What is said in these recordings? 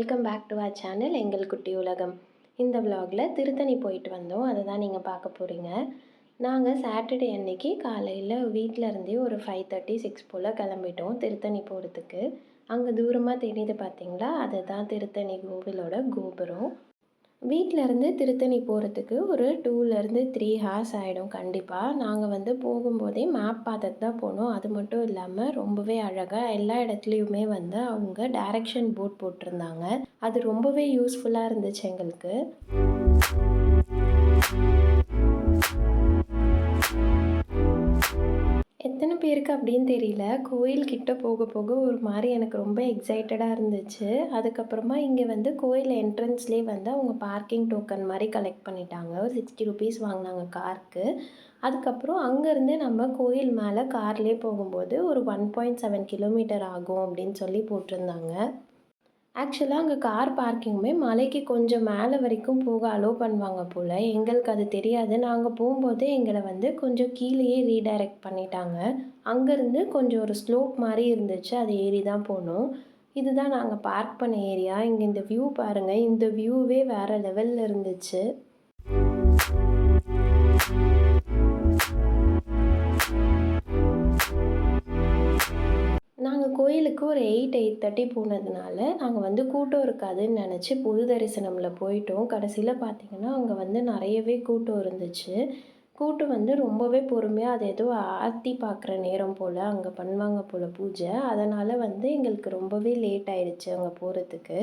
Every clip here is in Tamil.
Welcome back to our channel எங்கள் குட்டி உலகம். இந்த விலாகில் திருத்தணி போயிட்டு வந்தோம், அதை தான் நீங்கள் பார்க்க போகிறீங்க. நாங்கள் சாட்டர்டே அன்னைக்கு காலையில் வீட்டில் இருந்தே ஒரு 5:30-6 போல் கிளம்பிட்டோம் திருத்தணி போகிறதுக்கு. அங்கே தூரமாக தெரியுது பார்த்தீங்களா, அதுதான் திருத்தணி கோவிலோட கோபுரம். வீட்டிலருந்து திருத்தணி போகிறதுக்கு ஒரு 2-3 ஹார்ஸ் ஆகிடும் கண்டிப்பாக. நாங்கள் போகும்போதே மேப் பார்த்துட்டு தான் போனோம். அது மட்டும் இல்லாமல் ரொம்பவே அழகாக எல்லா இடத்துலையுமே அவங்க டைரக்ஷன் போர்ட் போட்டிருந்தாங்க. அது ரொம்பவே யூஸ்ஃபுல்லாக இருந்துச்சு எங்களுக்கு. எத்தனை பேருக்கு அப்படின்னு தெரியல, கோயில்கிட்ட போக போக ஒரு மாதிரி எனக்கு ரொம்ப எக்ஸைட்டடாக இருந்துச்சு. அதுக்கப்புறமா இங்கே கோயில் என்ட்ரன்ஸ்லேயே அவங்க பார்க்கிங் டோக்கன் மாதிரி கலெக்ட் பண்ணிட்டாங்க. ஒரு 60 ருபீஸ் வாங்கினாங்க காருக்கு. அதுக்கப்புறம் அங்கேருந்து நம்ம கோயில் மேலே கார்லேயே போகும்போது ஒரு 1.7 கிலோமீட்டர் ஆகும் அப்படின்னு சொல்லி போட்டிருந்தாங்க. ஆக்சுவலாக அங்கே கார் பார்க்கிங்குமே மலைக்கு கொஞ்சம் மேலே வரைக்கும் போக அலோவ் பண்ணுவாங்க போல். எங்களுக்கு அது தெரியாது. நாங்கள் போகும்போதே எங்களை கொஞ்சம் கீழேயே ரீடைரக்ட் பண்ணிட்டாங்க. அங்கேருந்து கொஞ்சம் ஒரு ஸ்லோப் மாதிரி இருந்துச்சு, அது ஏறி தான் போனோம். இதுதான் நாங்கள் பார்க் பண்ண ஏரியா. இங்கே இந்த வியூ பாருங்கள், இந்த வியூவே வேறு லெவலில் இருந்துச்சு. நாங்கள் கோயிலுக்கு ஒரு 8-8:30 போனதுனால நாங்கள் கூட்டம் இருக்காதுன்னு நினச்சி பொது தரிசனமில் போயிட்டோம். கடைசியில் பார்த்திங்கன்னா அங்கே நிறையவே கூட்டம் இருந்துச்சு. கூட்டம் ரொம்பவே பொறுமையாக, அது ஏதோ ஆர்த்தி பார்க்குற நேரம் போல் அங்கே பண்ணுவாங்க போல் பூஜை. அதனால் எங்களுக்கு ரொம்பவே லேட் ஆகிடுச்சு அங்கே போகிறதுக்கு.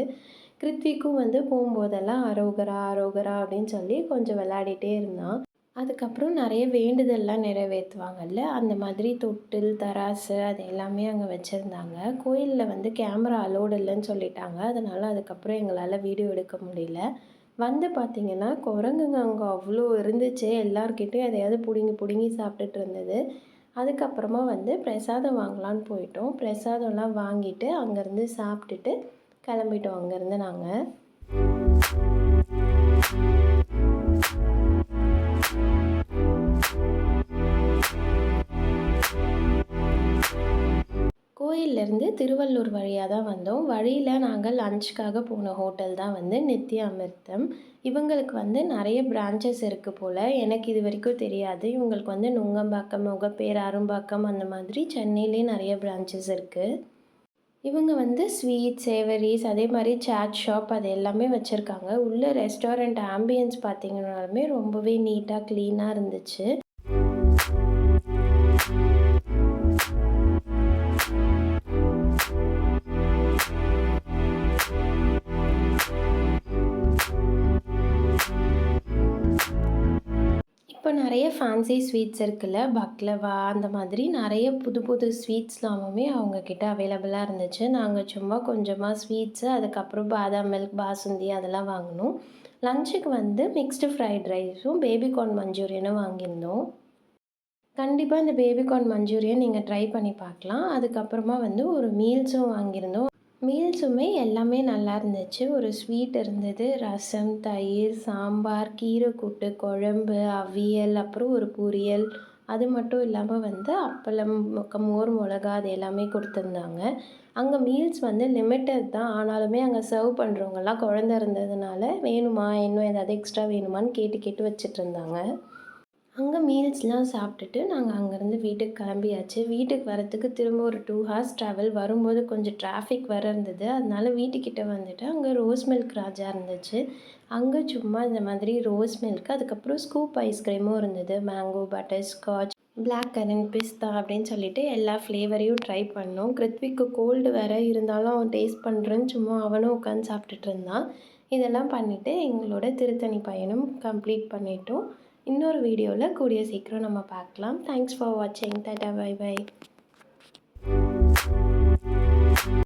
கிருத்விக்கும் போகும்போதெல்லாம் அரோகரா அரோகரா அப்படின்னு சொல்லி கொஞ்சம் விளையாடிட்டே இருந்தான். அதுக்கப்புறம் நிறைய வேண்டுதல்லாம் நிறைவேற்றுவாங்கல்ல, அந்த மாதிரி தொட்டில், தராசு அது எல்லாமே அங்கே வச்சுருந்தாங்க. கோயிலில் கேமரா அலோடு இல்லைன்னு சொல்லிட்டாங்க. அதனால் அதுக்கப்புறம் எங்களால் வீடியோ எடுக்க முடியல. பார்த்திங்கன்னா குரங்குங்க அங்கே அவ்வளோ இருந்துச்சு. எல்லார்கிட்டையும் எதையாவது பிடுங்கி சாப்பிட்டுட்டு இருந்தது. அதுக்கப்புறமா பிரசாதம் வாங்கலான்னு போயிட்டோம். பிரசாதம்லாம் வாங்கிட்டு அங்கேருந்து சாப்பிட்டுட்டு கிளம்பிட்டோம் அங்கேருந்து நாங்கள். கோயிலேருந்து திருவள்ளூர் வழியாக தான் வந்தோம். வழியில் நாங்கள் லஞ்சுக்காக போன ஹோட்டல் தான் நித்ய அமிர்தம். இவங்களுக்கு நிறைய பிரான்ச்சஸ் இருக்குது போல். எனக்கு இது வரைக்கும் தெரியாது. இவங்களுக்கு நுங்கம்பாக்கம், முகப்பேர், அரும்பாக்கம் அந்த மாதிரி சென்னையிலே நிறைய பிரான்ச்சஸ் இருக்குது. இவங்க ஸ்வீட், சேவரிஸ், அதே மாதிரி சாட் ஷாப் அது எல்லாமே வச்சுருக்காங்க. உள்ள ரெஸ்டாரண்ட் ஆம்பியன்ஸ் பார்த்திங்கனாலுமே ரொம்பவே நீட்டாக க்ளீனாக இருந்துச்சு. இப்போ நிறைய ஃபேன்சி ஸ்வீட்ஸ் இருக்குல்ல, பக்லவா அந்த மாதிரி நிறைய புது புது ஸ்வீட்ஸ்லாமுமே அவங்கக்கிட்ட அவைலபிளாக இருந்துச்சு. நாங்கள் சும்மா கொஞ்சமாக ஸ்வீட்ஸு, அதுக்கப்புறம் பாதாம் மில்க், பாசுந்தி அதெல்லாம் வாங்கினோம். லஞ்சுக்கு மிக்ஸ்டு ஃப்ரைட் ரைஸும் பேபிகார்ன் மஞ்சூரியனும் வாங்கியிருந்தோம். கண்டிப்பாக இந்த பேபிகார்ன் மஞ்சூரியன் நீங்கள் ட்ரை பண்ணி பார்க்கலாம். அதுக்கப்புறமா ஒரு மீல்ஸும் வாங்கியிருந்தோம். மீல்ஸுமே எல்லாமே நல்லா இருந்துச்சு. ஒரு ஸ்வீட் இருந்தது, ரசம், தயிர், சாம்பார், கீரை கூட்டு, குழம்பு, அவியல், அப்புறம் ஒரு பொரியல். அது மட்டும் இல்லாமல் அப்பளம், மோர் மிளகா அது எல்லாமே கொடுத்துருந்தாங்க. அங்கே மீல்ஸ் லிமிட்டட் தான். ஆனாலுமே அங்கே சர்வ் பண்ணுறவங்கலாம் குழந்த இருந்ததுனால வேணுமா, இன்னும் ஏதாவது எக்ஸ்ட்ரா வேணுமான்னு கேட்டு கேட்டு வச்சுட்டு இருந்தாங்க. அங்கே மீல்ஸ்லாம் சாப்பிட்டுட்டு நாங்கள் அங்கேருந்து வீட்டுக்கு கிளம்பியாச்சு. வீட்டுக்கு வரத்துக்கு திரும்ப ஒரு 2 ஹார்ஸ் ட்ராவல். வரும்போது கொஞ்சம் டிராஃபிக் வேறு இருந்தது. அதனால வீட்டுக்கிட்ட வந்துட்டு அங்கே ரோஸ் மில்க் ராஜா இருந்துச்சு. அங்கே சும்மா இந்த மாதிரி ரோஸ் மில்க், அதுக்கப்புறம் ஸ்கூப் ஐஸ்கிரீமும் இருந்தது. Mango, butter scotch, black currant, பிஸ்தா அப்படின்னு சொல்லிட்டு எல்லா ஃப்ளேவரையும் ட்ரை பண்ணோம். கிருத்விக்கு கோல்டு வேறு இருந்தாலும் அவன் டேஸ்ட் பண்ணுறேன்னு சும்மா அவனும் உட்காந்து சாப்பிட்டுட்டு இருந்தான். இதெல்லாம் பண்ணிவிட்டு எங்களோட திருத்தணி பயணம் கம்ப்ளீட் பண்ணிட்டோம். இன்னொரு வீடியோவில் கூடிய சீக்கிரம் நம்ம பார்க்கலாம். தேங்க்ஸ் ஃபார் வாட்சிங். Tata, bye by.